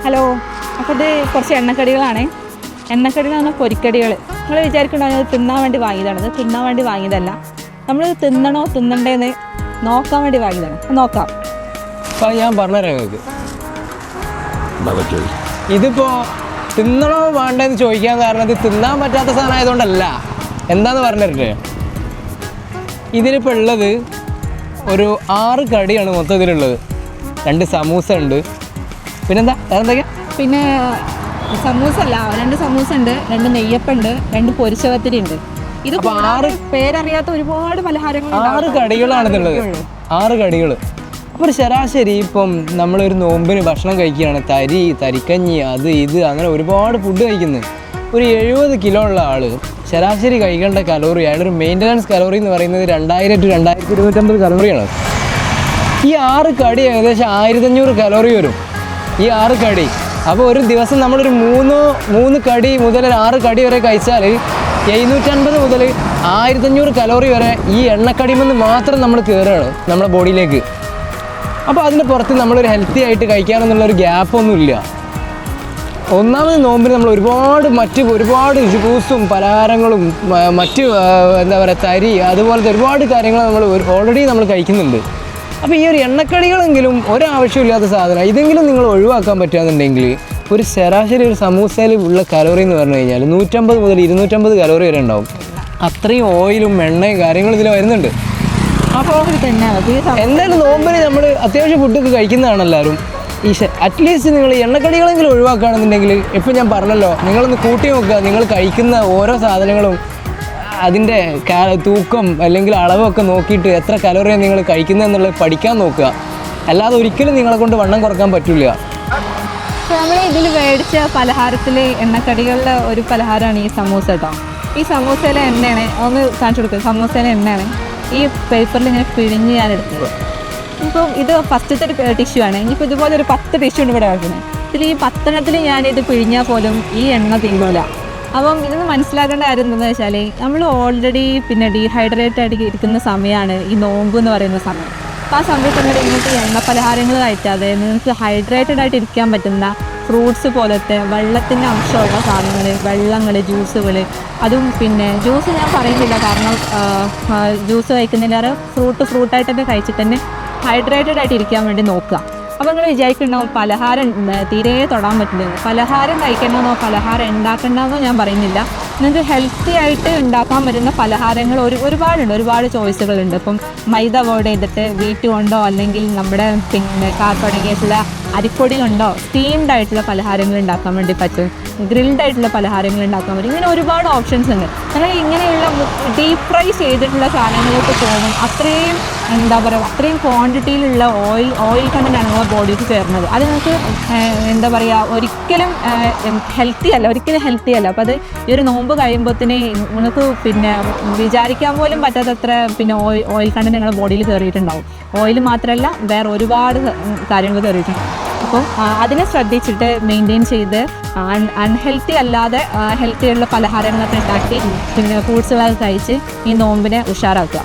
Hello, അപ്പോൾ ഇത് കുറച്ച് എണ്ണക്കടികളാണ്. എണ്ണക്കടികൾ എന്ന് പറഞ്ഞാൽ പൊരിക്കടികൾ. നിങ്ങൾ വിചാരിക്കുന്നുണ്ടോ അത് തിന്നാൻ വേണ്ടി വാങ്ങിയതാണ്? അത് തിന്നാൻ വേണ്ടി വാങ്ങിയതല്ല. നമ്മൾ തിന്നണോ തിന്നണ്ടേന്ന് നോക്കാൻ വേണ്ടി വാങ്ങിയതാണ്. നോക്കാം. അപ്പോൾ ഞാൻ പറഞ്ഞുതരാം നിങ്ങൾക്ക്. ഇതിപ്പോൾ തിന്നണോ വേണ്ടെന്ന് ചോദിക്കാൻ കാരണം ഇത് തിന്നാൻ പറ്റാത്ത സാധനം ആയതുകൊണ്ടല്ല. എന്താന്ന് പറഞ്ഞിട്ട് ഇതിലിപ്പോൾ ഉള്ളത് ഒരു 6 കടിയാണ് മൊത്തം ഇതിലുള്ളത്. 2 സമൂസ ഉണ്ട്. പിന്നെന്താ വേറെന്തൊക്കെയാ? പിന്നെ സമൂസ അല്ല, 2 സമൂസ ഉണ്ട്, 2 നെയ്യപ്പുണ്ട്, 2 പൊരിച്ച പത്തിരി ഉണ്ട്. ഇത് 6 പേരറിയാത്ത ഒരുപാട് പലഹാരങ്ങൾ. 6 കടികളാണ് ഇതുള്ളത്. 6 കടികൾ. അപ്പോൾ ഒരു ശരാശരി ഇപ്പം നമ്മളൊരു നോമ്പിന് ഭക്ഷണം കഴിക്കുകയാണ്, തരിക്കഞ്ഞി അത് ഇത് അങ്ങനെ ഒരുപാട് ഫുഡ് കഴിക്കുന്നത്. ഒരു 70 കിലോ ഉള്ള ആൾ ശരാശരി കഴിക്കേണ്ട കലോറി, അയാളൊരു മെയിൻ്റനൻസ് കലോറി എന്ന് പറയുന്നത് 2000 to 2250 കലോറിയാണ്. ഈ 6 കടി ഏകദേശം 1500 കലോറി വരും. ഈ 6 കടി. അപ്പോൾ ഒരു ദിവസം നമ്മളൊരു 3 കടി മുതൽ 6 കടി വരെ കഴിച്ചാൽ 750 മുതൽ 1500 കലോറി വരെ ഈ എണ്ണക്കടിമെന്ന് മാത്രം നമ്മൾ കയറുകയാണ് നമ്മുടെ ബോഡിയിലേക്ക്. അപ്പോൾ അതിന് പുറത്ത് നമ്മളൊരു ഹെൽത്തി ആയിട്ട് കഴിക്കാനെന്നുള്ളൊരു ഗ്യാപ്പൊന്നുമില്ല. ഒന്നാമത് നോമ്പിന് നമ്മൾ ഒരുപാട് ജ്യൂസും പലഹാരങ്ങളും മറ്റ് എന്താ പറയുക തരി അതുപോലത്തെ ഒരുപാട് കാര്യങ്ങൾ ഓൾറെഡി നമ്മൾ കഴിക്കുന്നുണ്ട്. അപ്പോൾ ഈ ഒരു എണ്ണക്കടികളെങ്കിലും ഒരാവശ്യമില്ലാത്ത സാധനം ഇതെങ്കിലും നിങ്ങൾ ഒഴിവാക്കാൻ പറ്റുകയെന്നുണ്ടെങ്കിൽ ഒരു ശരാശരി ഒരു സമൂസയിൽ ഉള്ള കലോറി എന്ന് പറഞ്ഞു കഴിഞ്ഞാൽ 150 മുതൽ 250 കലോറി വരെ ഉണ്ടാവും. അത്രയും ഓയിലും എണ്ണയും കാര്യങ്ങളും ഇതിൽ വരുന്നുണ്ട്. അപ്പോൾ എന്തായാലും നോമ്പിന് നമ്മൾ അത്യാവശ്യം ഫുഡൊക്കെ കഴിക്കുന്നതാണ് എല്ലാവരും. അറ്റ്ലീസ്റ്റ് നിങ്ങൾ എണ്ണക്കടികളെങ്കിലും ഒഴിവാക്കുകയാണെന്നുണ്ടെങ്കിൽ ഇപ്പം ഞാൻ പറഞ്ഞല്ലോ, നിങ്ങളൊന്ന് കൂട്ടി നോക്കുക. നിങ്ങൾ കഴിക്കുന്ന ഓരോ സാധനങ്ങളും അതിൻ്റെ തൂക്കം അല്ലെങ്കിൽ അളവൊക്കെ നോക്കിയിട്ട് എത്ര കലോറിയാണ് നിങ്ങൾ കഴിക്കുന്നതെന്നുള്ളത് പഠിക്കാൻ നോക്കുക. അല്ലാതെ ഒരിക്കലും നിങ്ങളെ കൊണ്ട് വണ്ണം കുറക്കാൻ പറ്റില്ല. നമ്മൾ ഇതിൽ മേടിച്ച പലഹാരത്തിൽ എണ്ണക്കടികളിലെ ഒരു പലഹാരമാണ് ഈ സമൂസ കേട്ടോ. ഈ സമൂസയിലെ എണ്ണയാണ്, ഒന്ന് കാണിച്ചു കൊടുക്കുക. സമൂസയിലെ എണ്ണയാണ് ഈ പേപ്പറിൽ ഇങ്ങനെ പിഴിഞ്ഞ് ഞാൻ എടുത്തത്. ഇപ്പം ഇത് ഫസ്റ്റത്തെ ഒരു ടിഷ്യൂ ആണ്. ഇനിയിപ്പോൾ ഇതുപോലെ ഒരു 10 ടിഷ്യൂ ഉണ്ട് ഇവിടെ കിടക്കുന്നത്. ഇതിൽ ഈ 10 ഞാനിത് പിഴിഞ്ഞാൽ പോലും ഈ എണ്ണ തീരൂല. അപ്പം ഇതൊന്ന് മനസ്സിലാക്കേണ്ട കാര്യം എന്താണെന്ന് വെച്ചാൽ നമ്മൾ ഓൾറെഡി പിന്നെ ഡീഹൈഡ്രേറ്റ് ആയിട്ട് ഇരിക്കുന്ന സമയമാണ് ഈ നോമ്പ് എന്ന് പറയുന്ന സമയം. അപ്പോൾ ആ സമയത്ത് നിങ്ങൾ ഇങ്ങനത്തെ എണ്ണ പലഹാരങ്ങൾ കഴിക്കാതെ നിങ്ങൾക്ക് ഹൈഡ്രേറ്റഡ് ആയിട്ട് ഇരിക്കാൻ പറ്റുന്ന ഫ്രൂട്ട്സ് പോലത്തെ വെള്ളത്തിൻ്റെ അംശമുള്ള സാധനങ്ങൾ, വെള്ളങ്ങൾ, ജ്യൂസുകൾ, അതും പിന്നെ ജ്യൂസ് ഞാൻ പറയുന്നില്ല കാരണം ജ്യൂസ് കഴിക്കുന്നതിലേറെ ഫ്രൂട്ടായിട്ട് തന്നെ കഴിച്ചിട്ട് തന്നെ ഹൈഡ്രേറ്റഡ് ആയിട്ട് ഇരിക്കാൻ വേണ്ടി നോക്കുക. അപ്പോൾ നിങ്ങൾ വിചാരിക്കണ്ടാവും പലഹാരം തീരെ തൊടാൻ പറ്റില്ല. പലഹാരം കഴിക്കണമെന്നോ പലഹാരം ഉണ്ടാക്കണമെന്നോ ഞാൻ പറയുന്നില്ല. നിങ്ങൾക്ക് ഹെൽത്തി ആയിട്ട് ഉണ്ടാക്കാൻ പറ്റുന്ന പലഹാരങ്ങൾ ഒരുപാട് ചോയ്സുകളുണ്ട്. ഇപ്പം മൈദ അവോയ്ഡ് ചെയ്തിട്ട് വീറ്റ് കൊണ്ടോ അല്ലെങ്കിൽ നമ്മുടെ പിന്നെ കാർബോണേറ്റുള്ള അരിപ്പൊടി കൊണ്ടോ സ്റ്റീംഡ് ആയിട്ടുള്ള പലഹാരങ്ങൾ ഉണ്ടാക്കാൻ വേണ്ടി പറ്റും. ഗ്രിൽഡ് ആയിട്ടുള്ള പലഹാരങ്ങൾ ഉണ്ടാക്കാൻ പറ്റും. ഇങ്ങനെ ഒരുപാട് ഓപ്ഷൻസ് ഉണ്ട്. നിങ്ങൾ ഇങ്ങനെയുള്ള ഡീപ്പ് ഫ്രൈ ചെയ്തിട്ടുള്ള സാധനങ്ങൾക്ക് പോകും അത്രയും എന്താ പറയുക അത്രയും ക്വാണ്ടിറ്റിയിലുള്ള ഓയിൽ കണ്ടൻ്റാണ് നിങ്ങളുടെ ബോഡിക്ക് ചേർന്നത്. അത് നിങ്ങൾക്ക് എന്താ പറയുക ഒരിക്കലും ഹെൽത്തി അല്ല. അപ്പോൾ അത് ഈ ഒരു നോമ്പ് കഴിയുമ്പോഴത്തേന് നിങ്ങൾക്ക് പിന്നെ വിചാരിക്കാൻ പോലും പറ്റാത്തത്ര പിന്നെ ഓയിൽ കണ്ടന്റ് നിങ്ങളുടെ ബോഡിയിൽ കയറിയിട്ടുണ്ടാവും. ഓയിൽ മാത്രമല്ല വേറെ ഒരുപാട് കാര്യങ്ങൾ കയറിയിട്ടുണ്ട്. അപ്പോൾ അതിനെ ശ്രദ്ധിച്ചിട്ട് മെയിൻറ്റെയിൻ ചെയ്ത് അൺഹെൽത്തി അല്ലാതെ ഹെൽത്തി ആയിട്ടുള്ള പലഹാരങ്ങളൊക്കെ ഉണ്ടാക്കി പിന്നെ ഫ്രൂട്ട്സുകളൊക്കെ കഴിച്ച് ഈ നോമ്പിനെ ഉഷാറാക്കുക.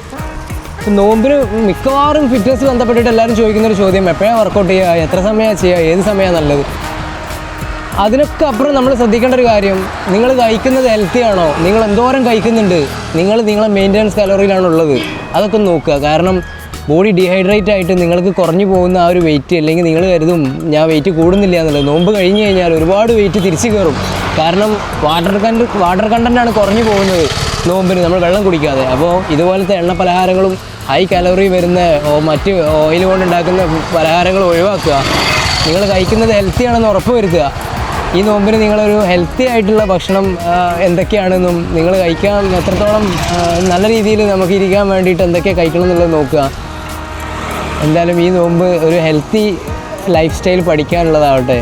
നോമ്പിന് മിക്കവാറും ഫിറ്റ്നസ് ബന്ധപ്പെട്ടിട്ട് എല്ലാവരും ചോദിക്കുന്നൊരു ചോദ്യം, എപ്പോഴാണ് വർക്കൗട്ട് ചെയ്യുക, എത്ര സമയമാണ് ചെയ്യുക, ഏത് സമയമാണ് നല്ലത്? അതിനൊക്കെ അപ്പുറം നമ്മൾ ശ്രദ്ധിക്കേണ്ട ഒരു കാര്യം, നിങ്ങൾ കഴിക്കുന്നത് ഹെൽത്തി ആണോ, നിങ്ങൾ എന്തോരം കഴിക്കുന്നുണ്ട്, നിങ്ങളെ മെയിൻ്റനൻസ് കലോറിയിലാണുള്ളത്, അതൊക്കെ നോക്കുക. കാരണം ബോഡി ഡീഹൈഡ്രേറ്റ് ആയിട്ട് നിങ്ങൾക്ക് കുറഞ്ഞു പോകുന്ന ആ ഒരു വെയിറ്റ്, അല്ലെങ്കിൽ നിങ്ങൾ കരുതും ഞാൻ വെയിറ്റ് കൂടുന്നില്ല എന്നുള്ളത്, നോമ്പ് കഴിഞ്ഞ് കഴിഞ്ഞാൽ ഒരുപാട് വെയിറ്റ് തിരിച്ച് കയറും. കാരണം വാട്ടർ കണ്ടൻ്റാണ് കുറഞ്ഞു പോകുന്നത് നോമ്പിന് നമ്മൾ വെള്ളം കുടിക്കാതെ. അപ്പോൾ ഇതുപോലത്തെ എണ്ണ പലഹാരങ്ങളും ഹൈ കലോറി വരുന്ന മറ്റ് ഓയിൽ കൊണ്ടുണ്ടാക്കുന്ന പലഹാരങ്ങൾ ഒഴിവാക്കുക. നിങ്ങൾ കഴിക്കുന്നത് ഹെൽത്തി ആണെന്ന് ഉറപ്പ് വരുത്തുക. ഈ നോമ്പിന് നിങ്ങളൊരു ഹെൽത്തി ആയിട്ടുള്ള ഭക്ഷണം എന്തൊക്കെയാണെന്നും നിങ്ങൾ കഴിക്കാൻ എത്രത്തോളം നല്ല രീതിയിൽ നമുക്ക് ഇരിക്കാൻ വേണ്ടിയിട്ട് എന്തൊക്കെ കഴിക്കണം എന്നുള്ളത് നോക്കുക. എന്തായാലും ഈ നോമ്പ് ഒരു ഹെൽത്തി ലൈഫ് സ്റ്റൈൽ പഠിക്കാനുള്ളതാവട്ടെ.